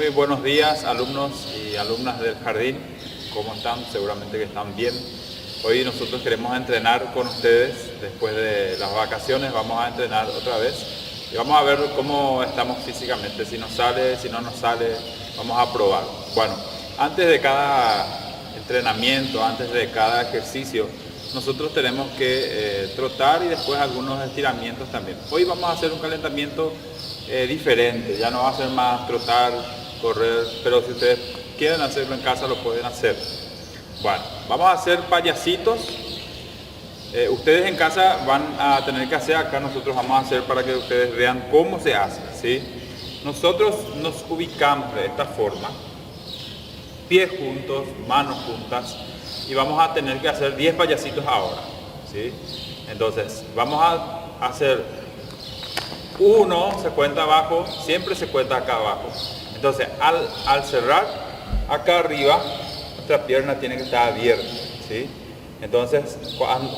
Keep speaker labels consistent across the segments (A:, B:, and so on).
A: Muy buenos días, alumnos y alumnas del jardín. ¿Cómo están? Seguramente que están bien. Hoy nosotros queremos entrenar con ustedes. Después de las vacaciones vamos a entrenar otra vez y vamos a ver cómo estamos físicamente, si nos sale, si no nos sale, vamos a probar. Bueno, antes de cada entrenamiento, antes de cada ejercicio, nosotros tenemos que trotar y después algunos estiramientos también. Hoy vamos a hacer un calentamiento diferente, ya no va a ser más trotar, correr, pero si ustedes quieren hacerlo en casa lo pueden hacer. Bueno, vamos a hacer payasitos. Ustedes en casa van a tener que hacer, acá nosotros vamos a hacer para que ustedes vean cómo se hace, ¿sí? Nosotros nos ubicamos de esta forma, pies juntos, manos juntas, y vamos a tener que hacer 10 payasitos ahora, ¿sí? Entonces, vamos a hacer uno, se cuenta abajo, siempre se cuenta acá abajo. Entonces, al cerrar acá arriba, nuestra pierna tiene que estar abierta, ¿sí? Entonces,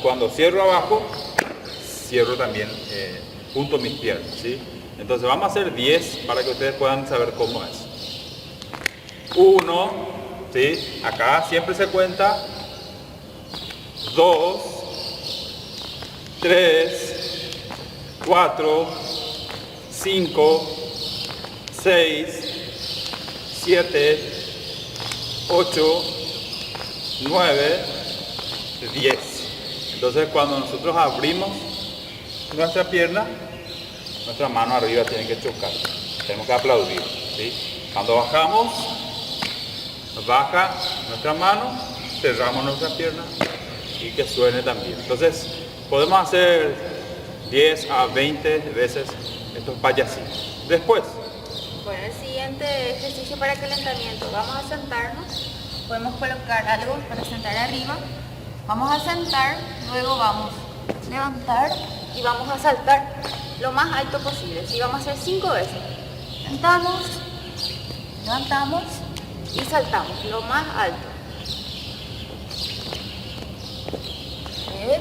A: cuando cierro abajo, cierro también junto mis piernas, ¿sí? Entonces, vamos a hacer 10 para que ustedes puedan saber cómo es. 1, ¿sí? Acá siempre se cuenta. 2, 3, 4, 5, 6, 7, 8, 9, 10. Entonces cuando nosotros abrimos nuestra pierna, nuestra mano arriba tiene que chocar. Tenemos que aplaudir, ¿sí? Cuando bajamos, baja nuestra mano, cerramos nuestra pierna y que suene también. Entonces podemos hacer 10 a 20 veces estos payasitos. Después,
B: bueno, el siguiente ejercicio para calentamiento, vamos a sentarnos, podemos colocar algo para sentar arriba, vamos a sentar, luego vamos a levantar y vamos a saltar lo más alto posible, ¿sí? Vamos a hacer 5 veces, sentamos, levantamos y saltamos lo más alto. 3.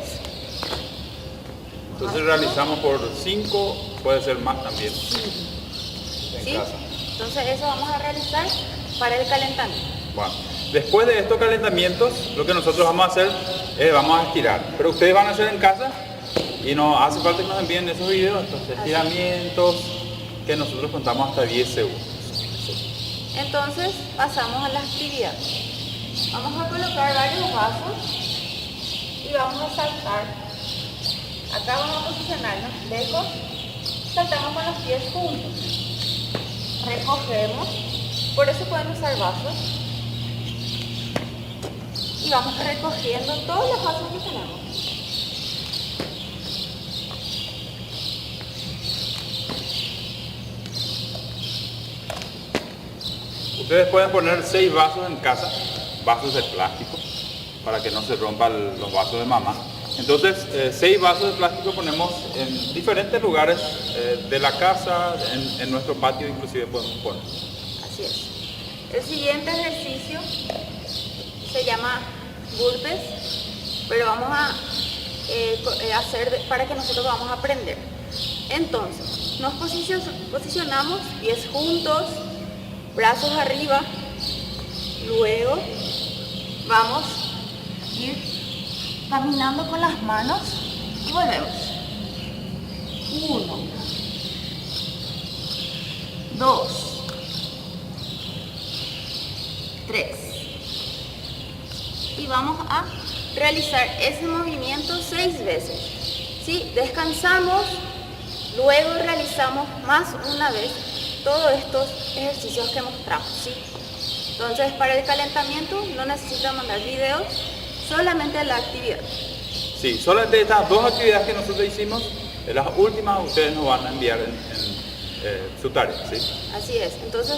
A: Entonces realizamos por 5, puede ser más también. En
B: ¿Sí?
A: casa.
B: Entonces eso vamos a realizar para el calentamiento.
A: Bueno, después de estos calentamientos, lo que nosotros vamos a hacer es vamos a estirar. Pero ustedes van a hacer en casa y no hace falta que nos envíen esos videos, estos estiramientos que nosotros contamos hasta 10 segundos.
B: Entonces pasamos a la actividad. Vamos a colocar varios vasos y vamos a saltar. Acá vamos a posicionarnos lejos, saltamos con los pies juntos, recogemos, por eso pueden usar vasos, y vamos recogiendo todos los vasos que tenemos.
A: Ustedes pueden poner 6 vasos en casa, vasos de plástico, para que no se rompan los vasos de mamá. Entonces, 6 vasos de plástico ponemos en diferentes lugares de la casa, en nuestro patio inclusive podemos poner.
B: Así es. El siguiente ejercicio se llama burpees, pero vamos a hacer para que nosotros vamos a aprender. Entonces, nos posicionamos, pies juntos, brazos arriba, luego vamos a ir caminando con las manos y volvemos. 1, 2, 3. Y vamos a realizar ese movimiento 6 veces. ¿Sí? Descansamos, luego realizamos más una vez todos estos ejercicios que mostramos, ¿sí? Entonces, para el calentamiento no necesitan mandar videos, solamente la actividad.
A: Sí, solamente estas 2 actividades que nosotros hicimos, las últimas ustedes nos van a enviar en su tarea, ¿sí?
B: Así es, entonces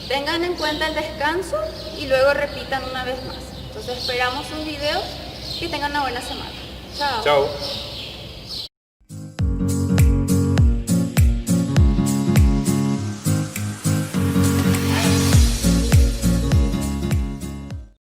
B: tengan en cuenta el descanso y luego repitan una vez más. Entonces esperamos sus videos, que tengan una buena semana. Chao.
A: Chao.